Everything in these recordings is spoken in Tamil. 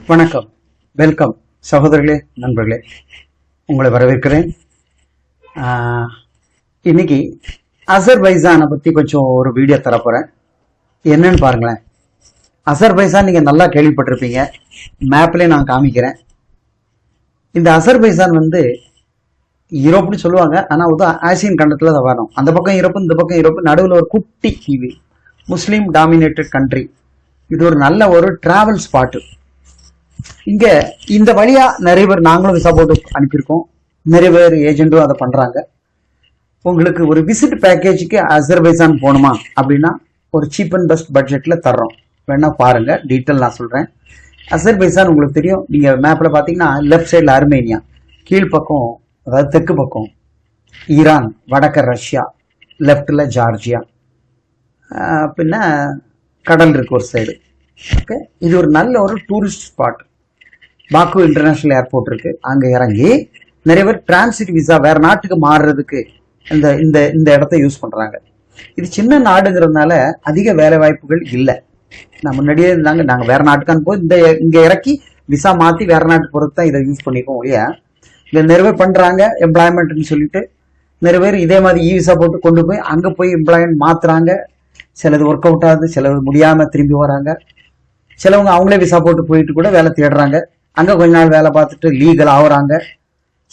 வணக்கம், வெல்கம் சகோதரர்களே, நண்பர்களே, உங்களை வரவேற்கிறேன். இன்னைக்கு அசர்பைசானை பற்றி கொஞ்சம் ஒரு வீடியோ தரப்போகிறேன். என்னன்னு பாருங்களேன். அசர்பைசான் நீங்கள் நல்லா கேள்விப்பட்டிருப்பீங்க, மேப்லேயே நான் காமிக்கிறேன். இந்த அசர்பைசான் யூரோப்னு சொல்லுவாங்க, ஆனால் ஆசியன் கண்டத்தில் தான் வரணும். அந்த பக்கம் யூரோப்பு, இந்த பக்கம் யூரோப்பு, நடுவில் ஒரு குட்டி தீவு, முஸ்லீம் டாமினேட்டட் கண்ட்ரி. இது ஒரு நல்ல ஒரு டிராவல் ஸ்பாட்டு. இங்க இந்த வழியா நிறைய பேர், நாங்களும் விசா போட்டு அனுப்பியிருக்கோம், நிறைய பேர் ஏஜென்ட்டும் அதை பண்றாங்க. உங்களுக்கு ஒரு விசிட் பேக்கேஜுக்கு அசர்பைசான் போகணுமா அப்படின்னா ஒரு சீப் அண்ட் பெஸ்ட் பட்ஜெட்ல தர்றோம். வேணா பாருங்க, டீட்டெயில் நான் சொல்றேன். அசர்பைசான் உங்களுக்கு தெரியும், நீங்க மேப்ல பாத்தீங்கன்னா லெஃப்ட் சைட்ல அர்மேனியா, கீழ்ப்பக்கம் அதாவது தெற்கு பக்கம் ஈரான், வடக்க ரஷ்யா, லெஃப்ட்ல ஜார்ஜியா, பின்ன கடல் இருக்கு ஒரு சைடு. ஓகே, இது ஒரு நல்ல ஒரு டூரிஸ்ட் ஸ்பாட். பாக்கு இன்டர்நேஷனல் ஏர்போர்ட் இருக்கு, அங்க இறங்கி நிறைய பேர் டிரான்சிட் விசா வேற நாட்டுக்கு மாறுறதுக்கு இந்த இந்த இந்த இடத்த யூஸ் பண்றாங்க. இது சின்ன நாடுங்கிறதுனால அதிக வேலை வாய்ப்புகள் இல்லை. நான் முன்னாடியே இருந்தாங்க, நாங்கள் வேற நாட்டுக்கு அனுப்போம், இங்க இறக்கி விசா மாத்தி வேற நாட்டுக்கு போறது தான் இதை யூஸ் பண்ணிப்போம் இல்லையா. இதை நிறைய பேர் பண்றாங்க எம்ப்ளாய்மெண்ட்னு சொல்லிட்டு. நிறைய பேர் இதே மாதிரி இ விசா போட்டு கொண்டு போய் அங்க போய் எம்ப்ளாய்மெண்ட் மாத்துறாங்க. சிலது ஒர்க் அவுட் ஆகுது, சிலது முடியாம திரும்பி வராங்க. சிலவங்க அவங்களே விசா போட்டு போயிட்டு கூட வேலை தேடுறாங்க, அங்க கொஞ்ச நாள் வேலை பார்த்துட்டு லீகல் ஆகுறாங்க.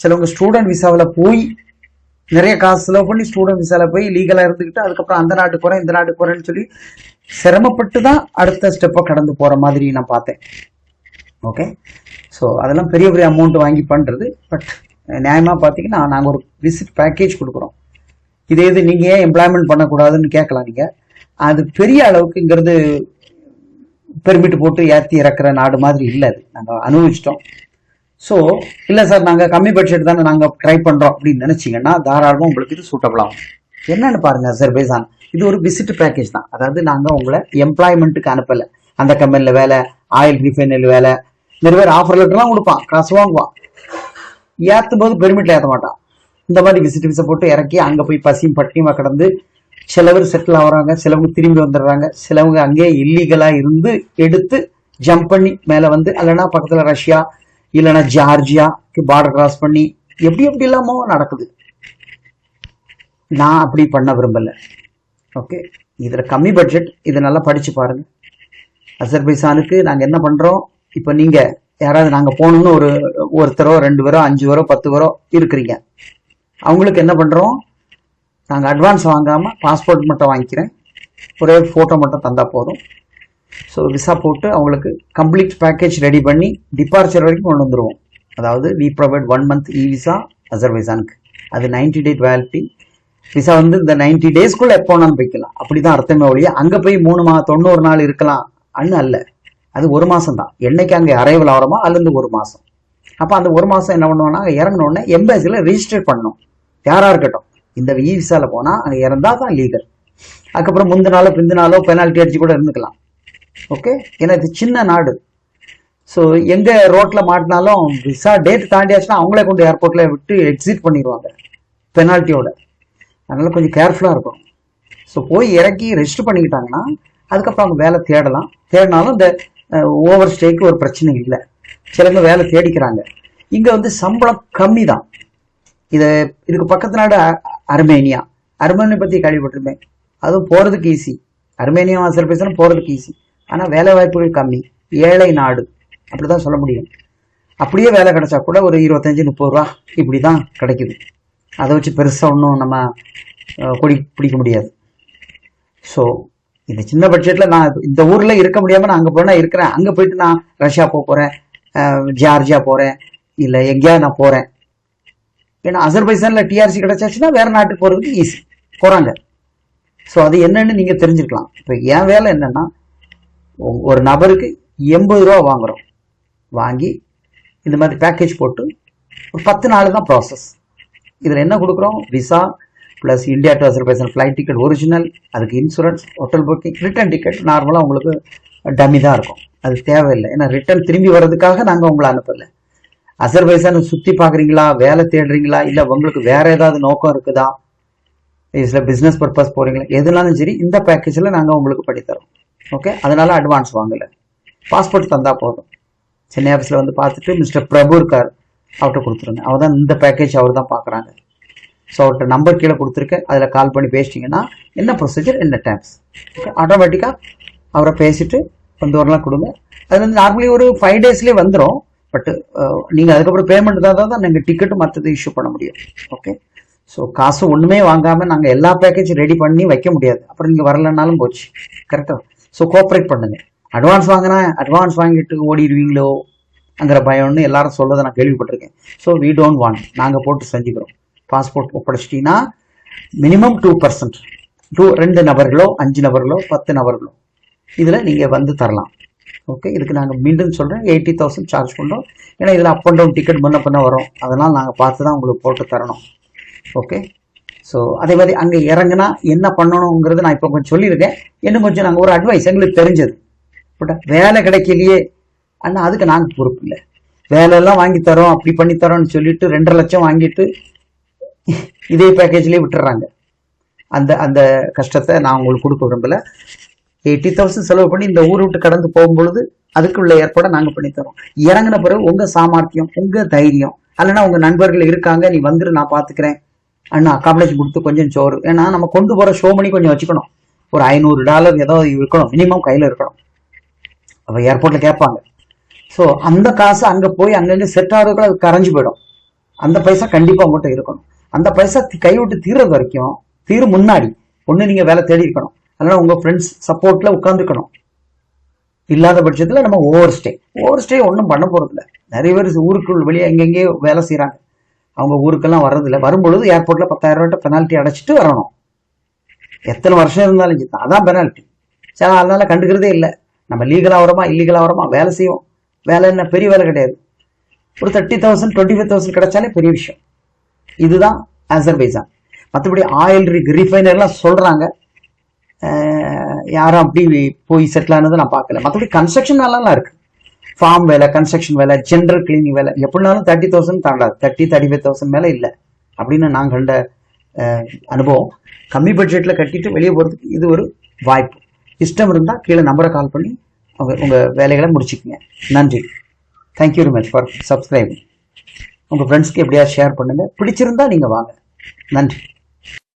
சிலவங்க ஸ்டூடெண்ட் விசாவில் போய் நிறைய காசு செலவு பண்ணி ஸ்டூடெண்ட் விசாவில் போய் லீகலா இருந்துக்கிட்டு அதுக்கப்புறம் அந்த நாட்டுக்கு போறேன் இந்த நாட்டுக்கு போறேன்னு சொல்லி சிரமப்பட்டு தான் அடுத்த ஸ்டெப்பை கடந்து போற மாதிரி நான் பார்த்தேன். ஓகே, ஸோ அதெல்லாம் பெரிய பெரிய அமௌண்ட் வாங்கி பண்றது. பட் நியாயமா பார்த்தீங்கன்னா நாங்கள் ஒரு விசிட் பேக்கேஜ் கொடுக்குறோம். இதே இது நீங்க ஏன் எம்ப்ளாய்மெண்ட் பண்ணக்கூடாதுன்னு கேட்கலாம். நீங்க அது பெரிய அளவுக்குங்கிறது பெர்மிட் போட்டு ஏற்றி இறக்குற நாடு மாதிரி இல்லை. அது நாங்கள் அனுபவிச்சிட்டோம். ஸோ இல்லை சார், நாங்கள் கம்மி பட்ஜெட் தானே நாங்கள் ட்ரை பண்ணுறோம் அப்படின்னு நினச்சிங்கன்னா தாராளமாக உங்களுக்கு இது சூட்டபிள் ஆகும். என்னன்னு பாருங்க, அசர்பைசான் இது ஒரு விசிட் பேக்கேஜ் தான். அதாவது நாங்கள் உங்களை எம்ப்ளாய்மெண்ட்டுக்கு அனுப்பலை. அந்த கம்பெனியில் வேலை, ஆயில் ரீஃபைனரி வேலை, நிறைய பேர் ஆஃபர் லெட்டர்லாம் கொடுப்பான், காசு வாங்குவான், ஏற்றும் போது பெர்மிட்ல ஏற்ற மாட்டான். இந்த மாதிரி விசிட் விசா போட்டு இறக்கி அங்கே போய் பசியும் பட்டினியுமா கடந்து சிலவர் செட்டில் ஆகுறாங்க, சிலவங்க திரும்பி வந்துடுறாங்க, சிலவங்க அங்கேயே இல்லீகலா இருந்து எடுத்து ஜம்ப் பண்ணி மேல இல்லைன்னா பக்கத்துல ரஷ்யா இல்லைன்னா ஜார்ஜியாக்கு பார்டர் கிராஸ் பண்ணி எப்படி எப்படி இல்லாமோ நடக்குது. நான் அப்படி பண்ண விரும்பல. ஓகே, இதுல கம்மி பட்ஜெட், இதை நல்லா படிச்சு பாருங்க. அசர்பைசானுக்கு நாங்க என்ன பண்றோம், இப்ப நீங்க யாராவது நாங்க போகணும்னு ஒருத்தரோ 2 பேரோ 5 பேரோ 10 பேரோ இருக்கிறீங்க, அவங்களுக்கு என்ன பண்றோம், நாங்கள் அட்வான்ஸ் வாங்காமல் பாஸ்போர்ட் மட்டும் வாங்கிக்கிறேன், ஒரே ஃபோட்டோ மட்டும் தந்தால் போதும். ஸோ விசா போட்டு அவங்களுக்கு கம்ப்ளீட் பேக்கேஜ் ரெடி பண்ணி டிபார்ச்சர் வரைக்கும் கொண்டு வந்துடுவோம். அதாவது we provide 1 month e visa அசர்பைசானுக்கு. அது 90 day வேலிட்டி விசா. இந்த 90 daysக்குள்ள எப்போ வேணாலும் போய்க்கலாம், அப்படிதான் அர்த்தமே ஒழிய அங்கே போய் 90 நாள் இருக்கலாம் அன்னு அல்ல. அது 1 மாதம் தான். என்னைக்கு அங்கே அரைவல் ஆகிறோமோ அதுலேருந்து 1 மாதம். அப்போ அந்த 1 மாதம் என்ன பண்ணுவோம்னா, இறங்கின உடனே எம்பசியில் ரிஜிஸ்டர் பண்ணணும். யாரா இருக்கட்டும், இந்த இ விசால போனா அங்க இறந்தா தான் லீகல். அதுக்கப்புறம் முந்தினாலோ பிந்தினாலோ பெனால்ட்டி அடிச்சு கூட இருந்துக்கலாம். ஓகே, ஏன்னா இது சின்ன நாடு. ஸோ எங்க ரோட்ல மாட்டினாலும் விசா டேட் தாண்டியாச்சுன்னா அவங்களே கொண்டு ஏர்போர்ட்ல விட்டு எக்ஸிட் பண்ணிடுவாங்க பெனால்ட்டியோட. அதனால கொஞ்சம் கேர்ஃபுல்லா இருக்கும். ஸோ போய் இறக்கி ரெஜிஸ்டர் பண்ணிக்கிட்டாங்கன்னா அதுக்கப்புறம் அவங்க வேலை தேடலாம். தேடினாலும் இந்த ஓவர் ஸ்டேக்கு ஒரு பிரச்சனை இல்லை. சிலங்க வேலை தேடிக்கிறாங்க. இங்க சம்பளம் கம்மி தான். இதுக்கு பக்கத்து நாடு அர்மேனியா. அர்மேனியா பத்தி கேள்விப்பட்டிருப்பேன். அதுவும் போறதுக்கு ஈஸி. அர்மேனியா அசர்பைசான் போறதுக்கு ஈஸி, ஆனா வேலை வாய்ப்புகள் கம்மி. ஏழை நாடு அப்படிதான் சொல்ல முடியும். அப்படியே வேலை கிடைச்சா கூட ஒரு 25-30 ரூபா இப்படிதான் கிடைக்குது. அதை வச்சு பெருசா ஒன்றும் நம்ம பிடிக்க முடியாது. ஸோ இந்த சின்ன பட்ஜெட்ல நான் இந்த ஊர்ல இருக்க முடியாம நான் அங்க போனா இருக்கிறேன். அங்க போயிட்டு நான் ரஷ்யா போறேன், ஜார்ஜியா போறேன், இல்ல எங்கேயா நான் போறேன். ஏன்னா அசர்பைசான்ல டிஆர்சி கிடைச்சாச்சுன்னா வேற நாட்டுக்கு போறதுக்கு ஈஸி போறாங்க. ஸோ அது என்னன்னு நீங்க தெரிஞ்சுக்கலாம். இப்போ என் வேலை என்னன்னா, ஒரு நபருக்கு 80 ரூபா வாங்குறோம். வாங்கி இந்த மாதிரி பேக்கேஜ் போட்டு ஒரு 10 நாள் தான் ப்ராசஸ். இதுல என்ன கொடுக்குறோம், visa plus India to Azerbaijan flight ticket original, அதுக்கு insurance, hotel booking, return ticket நார்மலாக உங்களுக்கு டம்மி தான் இருக்கும். அது தேவையில்லை. ஏன்னா ரிட்டர்ன் திரும்பி வர்றதுக்காக நாங்கள் உங்களை அனுப்பலை. அசர்பைசான் சுத்தி பாக்குறீங்களா, வேலை தேடுறீங்களா, இல்ல உங்களுக்கு வேற ஏதாவது நோக்கம் இருக்குதா, இதுல பிசினஸ் பர்பஸ் போறீங்களா, எதுனாலும் சரி இந்த பேக்கேஜ்ல நாங்க உங்களுக்கு படித்தரோம். ஓகே, அதனால அட்வான்ஸ் வாங்கல, பாஸ்போர்ட் தந்தா போதும். சென்னை ஆஃபீஸில் வந்து பார்த்துட்டு மிஸ்டர் பிரபு இருக்கார், அவர்கிட்ட கொடுத்துருங்க. அவர் தான் இந்த பேக்கேஜ் அவர் தான் பார்க்குறாங்க. ஸோ அவர்கிட்ட நம்பர் கீழே கொடுத்துருக்கேன், அதில் கால் பண்ணி பேசிட்டிங்கன்னா என்ன ப்ரொசீஜர் என்ன டேக்ஸ் ஓகே ஆட்டோமேட்டிக்காக அவரை பேசிட்டு கொண்டு வரலாம் கொடுங்க. அது வந்து நார்மலி ஒரு 5 டேஸ்லேயே வந்துடும். பட் நீங்கள் அதுக்கப்புறம் பேமெண்ட் தான் நாங்கள் டிக்கெட்டு மற்றது இஷ்யூ பண்ண முடியும். ஓகே, ஸோ காசு ஒன்றுமே வாங்காமல் நாங்கள் எல்லா பேக்கேஜும் ரெடி பண்ணி வைக்க முடியாது. அப்புறம் நீங்கள் வரலன்னாலும் போச்சு. கரெக்டாக? ஸோ கோஆப்ரேட் பண்ணுங்க. அட்வான்ஸ் வாங்கினா அட்வான்ஸ் வாங்கிட்டு ஓடிடுவீங்களோ அங்கிற பயம்னு எல்லாரும் சொல்றதை நான் கேள்விப்பட்டிருக்கேன். ஸோ வி டோன்ட் வாண்ட், நாங்கள் போட்டு செஞ்சுக்கிறோம். பாஸ்போர்ட் ஒப்படைச்சிட்டிங்கன்னா மினிமம் 2%, 2 நபர்களோ 5 நபர்களோ 10 நபர்களோ இதில் நீங்கள் வந்து தரலாம். ஓகே, இதுக்கு நாங்கள் மீண்டும் சொல்கிறேன் 80,000 சார்ஜ் பண்ணுறோம். ஏன்னா இதில் அப் அண்ட் டவுன் டிக்கெட் முன்ன பண்ண வரும், அதனால் நாங்கள் பார்த்து தான் உங்களுக்கு போட்டு தரணும். ஓகே, ஸோ அதே மாதிரி அங்கே இறங்குனா என்ன பண்ணணுங்கிறது நான் இப்போ கொஞ்சம் சொல்லியிருக்கேன். இன்னும் கொஞ்சம் நாங்கள் ஒரு அட்வைஸ் எங்களுக்கு தெரிஞ்சது. பட் வேலை கிடைக்கலையே அண்ணா, அதுக்கு நாங்கள் பொறுப்பு இல்லை. வேலையெல்லாம் வாங்கி தரோம் அப்படி பண்ணி தரோம்னு சொல்லிட்டு 2.5 லட்சம் வாங்கிட்டு இதே பேக்கேஜ்லேயே விட்டுறாங்க. அந்த அந்த கஷ்டத்தை நான் உங்களுக்கு கொடுக்க விரும்பல. 80,000 செலவு பண்ணி இந்த ஊர் விட்டு கடந்து போகும்பொழுது அதுக்குள்ள ஏற்பாடை நாங்கள் பண்ணித்தரோம். இறங்கின பிறகு உங்கள் சாமர்த்தியம், உங்கள் தைரியம், அல்லனா உங்கள் நண்பர்கள் இருக்காங்க, நீ வந்துட்டு நான் பார்த்துக்கிறேன் அண்ணா, அக்காமடேஷன் கொடுத்து கொஞ்சம் சோறு. ஏன்னா நம்ம கொண்டு போகிற ஷோ மணி கொஞ்சம் வச்சுக்கணும். ஒரு $500 ஏதாவது இருக்கணும் மினிமம் கையில் இருக்கணும். அப்போ ஏர்போர்ட்டில் கேட்பாங்க. ஸோ அந்த காசு அங்கே போய் அங்கங்கே செட் ஆகிறதுக்குள்ள அது கரைஞ்சு போயிடும். அந்த பைசா கண்டிப்பாக உங்கள்கிட்ட இருக்கணும். அந்த பைசா கைவிட்டு தீர்றது வரைக்கும், தீரும் முன்னாடி ஒன்று நீங்கள் வேலை தேடி இருக்கணும், அதனால் உங்கள் ஃப்ரெண்ட்ஸ் சப்போர்ட்டில் உட்காந்துக்கணும். இல்லாத பட்சத்தில் நம்ம ஓவர் ஸ்டே ஒன்றும் பண்ண போகிறதில்ல. நிறைய பேர் ஊருக்குள் வெளியே எங்கெங்கேயோ வேலை செய்கிறாங்க, அவங்க ஊருக்கெல்லாம் வர்றதில்ல. வரும்பொழுது ஏர்போர்ட்டில் 10,000 ரூபாய்ட்ட பெனால்ட்டி அடைச்சிட்டு வரணும். எத்தனை வருஷம் இருந்தாலும் சரி, அதான் பெனால்ட்டி. சரி, அதனால கண்டுக்கிறதே இல்லை. நம்ம லீகலாக வரமா இல்லீகலாக வரமா வேலை செய்வோம். வேலை என்ன பெரிய வேலை கிடையாது. ஒரு 30,000 25,000 கிடைச்சாலே பெரிய விஷயம். இதுதான் அசர்பைஜான். மற்றபடி ஆயில் ரிஃபைனர்லாம் சொல்கிறாங்க, யாரும் அப்படி போய் செட்டில் ஆனதை நான் பார்க்கல. மற்றபடி கன்ஸ்ட்ரக்ஷன் வேலைலாம் இருக்குது. ஃபார்ம் வேலை, கன்ஸ்ட்ரக்ஷன் வேலை, ஜென்ரல் கிளீனிங் வேலை, எப்படினாலும் 30,000 தாண்டாது. 35,000 மேலே இல்லை அப்படின்னு நான் கண்ட அனுபவம். கம்மி பட்ஜெட்டில் கட்டிட்டு வெளியே போகிறதுக்கு இது ஒரு வாய்ப்பு. இஷ்டம் இருந்தால் கீழே நம்பரை கால் பண்ணி உங்கள் வேலைகளை முடிச்சுக்கோங்க. நன்றி. Thank you very much for subscribing. உங்கள் ஃப்ரெண்ட்ஸ்க்கு எப்படியா ஷேர் பண்ணுங்கள். பிடிச்சிருந்தா நீங்கள் வாங்க. நன்றி.